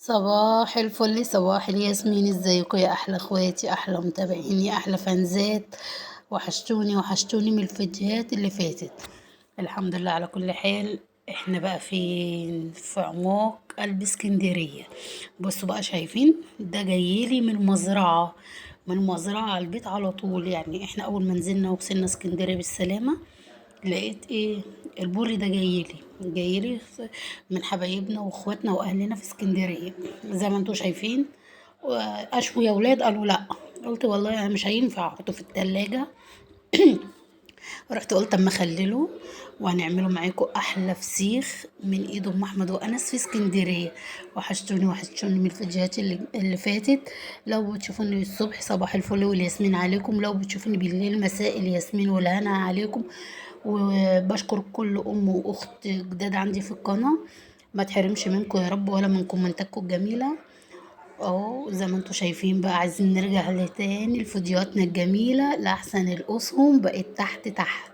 صباح الفل، صباح الياسمين. ازيكم يا احلى اخواتي، احلى متابعين، يا احلى فانزات. وحشتوني وحشتوني من الفيديوهات اللي فاتت. الحمد لله على كل حال. احنا بقى في عمق قلب اسكندرية. بصوا بقى، شايفين ده جايلي من المزرعة. من المزرعة على البيت على طول. يعني احنا اول ما نزلنا وصلنا اسكندرية بالسلامة، لقيت ايه؟ البوري ده جايلي من حبايبنا واخواتنا واهلنا في اسكندريه، زي ما انتوا شايفين. اشوي يا ولاد، قالوا لا. قلت والله أنا مش هينفع احطه في التلاجة. رحت قلت اما اخلله وهنعمله معاكم احلى فسيخ من ايد ام احمد وانس في اسكندريه. وحشتوني وحشتوني من الفيديوهات اللي فاتت. لو بتشوفوني الصبح صباح الفل والياسمين عليكم، لو بتشوفوني بالليل مساء الياسمين والهنا عليكم. وبشكر كل ام واخت جداد عندي في القناه. ما تحرمش منكم يا رب ولا من كومنتاتكم الجميله. اهو زي ما انتوا شايفين بقى، عايزين نرجع لتاني لفيديوهاتنا الجميلة لأحسن الأسهم بقت تحت تحت.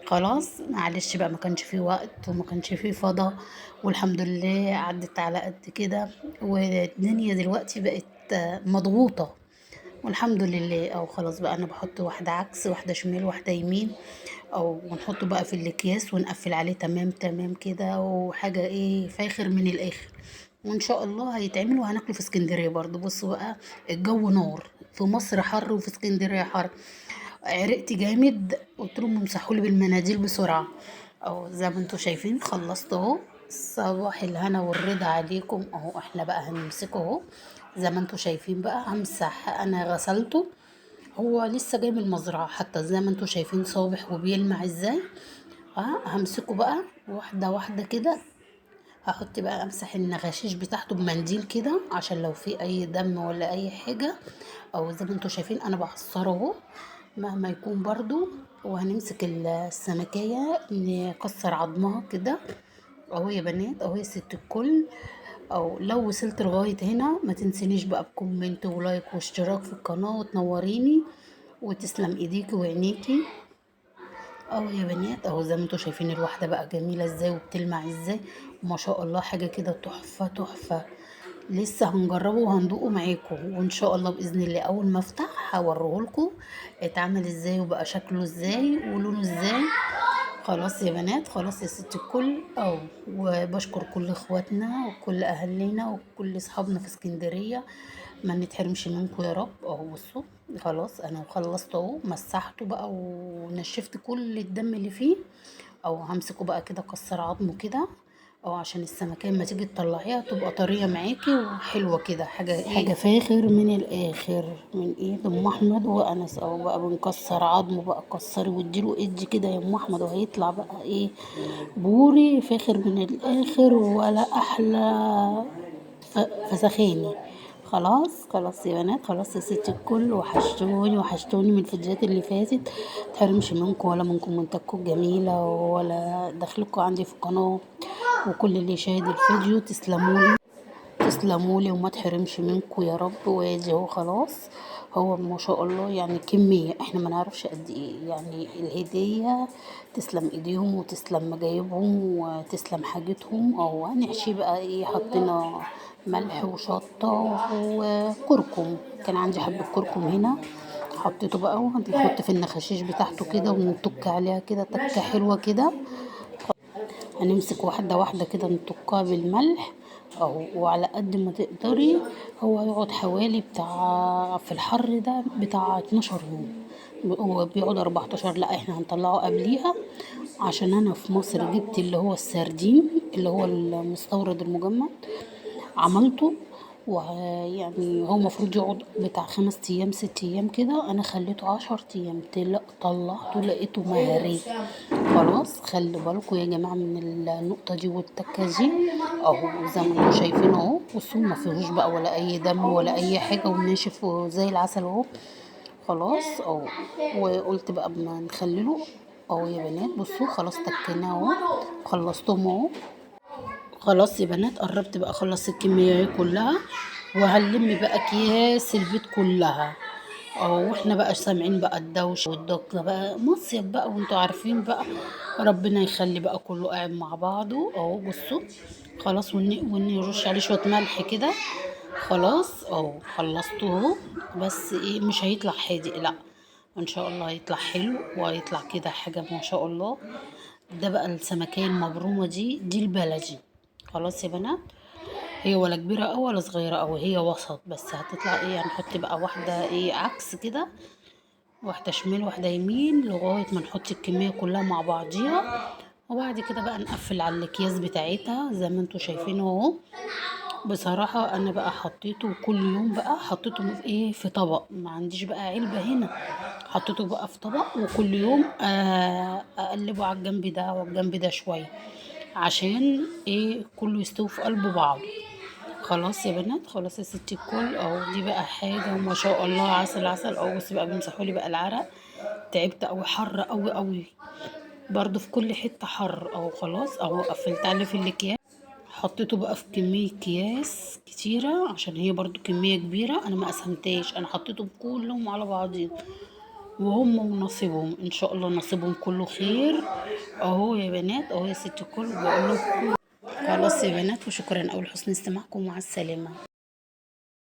خلاص معلش بقى، ما كانش فيه وقت وما كانش فيه فضا. والحمد لله عدت على قد كده. والدنيا دلوقتي بقت مضغوطة. والحمد لله. او خلاص بقى، انا بحط واحدة عكس، واحدة شمال، واحدة يمين. او ونحطه بقى في الاكياس ونقفل عليه تمام تمام كده، وحاجة ايه فاخر من الاخر. وان شاء الله هيتعمل وهناكله في اسكندرية برضو. بصوا بقى، الجو نار في مصر حر وفي اسكندرية حر. عرقت جامد، قلت لهم امسحوا لي بالمناديل بسرعة. اهو زي ما انتوا شايفين خلصت اهو. صباح الهنا والرضا عليكم. اهو احنا بقى هنمسكه اهو. زي ما انتوا شايفين بقى همسح، انا غسلته. هو لسه جاي من المزرعة حتى، زي ما انتوا شايفين صابح وبيلمع ازاي. اه همسكه بقى واحدة واحدة كده. هحط بقى امسح النغاشيش بتاعته بمنديل كده، عشان لو في اي دم ولا اي حاجة. او زي ما انتوا شايفين انا بعصره اهو، مهما يكون برضو. وهنمسك السمكية نكسر عظمها كده. اهو يا بنات، اهو يا ست الكل. او لو وصلت لغاية هنا ما تنسينيش بقى بكومنت ولايك واشتراك في القناة وتنوريني. وتسلم ايديكي وعينيكي. اهو يا بنات، اهو زي ما انتوا شايفين الواحدة بقى جميلة ازاي وبتلمع ازاي. وما شاء الله حاجة كده تحفة تحفة. لسه هنجربه وهندوقه معاكم، وان شاء الله باذن الله اول ما افتح هوريهولكم اتعمل ازاي وبقى شكله ازاي ولونه ازاي. خلاص يا بنات، خلاص يا ست الكل. او وبشكر كل اخواتنا وكل اهالينا وكل اصحابنا في اسكندريه. ما نتحرمش منكم يا رب. اهو بصوا، خلاص انا خلصت اهو، مسحته بقى ونشفت كل الدم اللي فيه. او همسكه بقى كده اكسر عظمه كده. او عشان السمكية لما تيجي تطلعيها تبقى طرية معاكي وحلوة كده، حاجة فاخر من الاخر من ايد ام احمد وانس. او بقى بنكسر عظمه بقى، كسري واديله ايدج كده يا ام احمد، وهيطلع بقى ايه؟ بوري فاخر من الاخر ولا احلى فسخاني. خلاص خلاص يا بنات، خلاص يا ست الكل. وحشتوني وحشتوني من الفيديوهات اللي فاتت. متحرمش منكم ولا من كومنتاتكم الجميلة ولا دخلكم عندي في القناة. وكل اللي يشاهد الفيديو تسلمولي، تسلمولي وما تحرمش منكم يا رب. وادي اهو خلاص. هو ما شاء الله يعني كمية احنا ما نعرفش قد ايه يعني الهدية. تسلم ايديهم وتسلم مجايبهم وتسلم حاجتهم. او هنحشي بقى ايه، حطينا ملح وشطة وكركم. كان عندي حبة كركم هنا، حطيته بقى وهنحط في النخاشيش بتاعته كده ونتك عليها كده تكة حلوة كده. هنمسك واحدة واحدة كده نطكها بالملح. اهو وعلى قد ما تقدري. هو هيقعد حوالي بتاع في الحر ده بتاع 12 يوم. هو بيقعد 14، لا احنا هنطلعه قبليها. عشان انا في مصر جبت اللي هو السردين، اللي هو المستورد المجمد. عملته. ويعني هو المفروض يقعد بتاع 5 ايام 6 ايام كده، انا خليته 10 ايام. طلعته لقيته مهري. خلاص خلي بالكم يا جماعه من النقطه دي والتكه دي. اهو زي ما انتم شايفين اهو، بصوا ما فيهوش بقى ولا اي دم ولا اي حاجه، وناشف زي العسل اهو. خلاص اهو. وقلت بقى اما نخلله. اهو يا بنات بصوا، خلاص تكيناه اهو. خلصتهم اهو. خلاص يا بنات، قربت بقى اخلص الكمية دي كلها. وهنلم بقى اكياس البيت كلها. اه واحنا بقى سامعين بقى الدوشة والضجة بقى، مصيف بقى وانتوا عارفين بقى. ربنا يخلي بقى كله قاعد مع بعضه. اهو بصوا، خلاص، ونرش عليه شوية ملح كده. خلاص اهو خلصته اهو. بس ايه، مش هيطلع حادق لا، ان شاء الله هيطلع حلو وهيطلع كده حاجة ما شاء الله. ده بقى السمكية المبرومة دي البلدي. خلاص يا بنات، هي ولا كبيرة أوي ولا صغيرة أوي، هي وسط. بس هتطلع ايه، هنحط بقى واحدة ايه عكس كده، واحدة شمال واحدة يمين، لغاية ما نحط الكمية كلها مع بعضيها. وبعد كده بقى نقفل على الأكياس بتاعتها زي ما انتوا شايفين اهو. بصراحة انا بقى حطيته كل يوم، بقى حطيته في ايه، في طبق، ما عنديش بقى علبة هنا. حطيته بقى في طبق، وكل يوم اقلبه على الجنب ده والجنب ده شوية، عشان ايه كله يستوي في قلب بعضه. خلاص يا بنات، خلاص يا ستي الكل اهو. دي بقى حاجة ما شاء الله، عسل عسل اهو. بس بقى بيمسحوا لي بقى العرق، تعبت اوي، حر اوي اوي برضو في كل حتة حر اهو. خلاص اهو قفلت عليه في الاكياس. حطيته بقى في كمية اكياس كتيرة، عشان هي برضو كمية كبيرة، انا ما قسمتهاش، انا حطيتهم كلهم على بعضين. وهم ونصيبهم ان شاء الله، نصيبهم كله خير اهو يا بنات. اهو يا ستي الكل بقول لكم. خلاص يا بنات، وشكرا أوي لحسن استماعكم، ومع السلامة.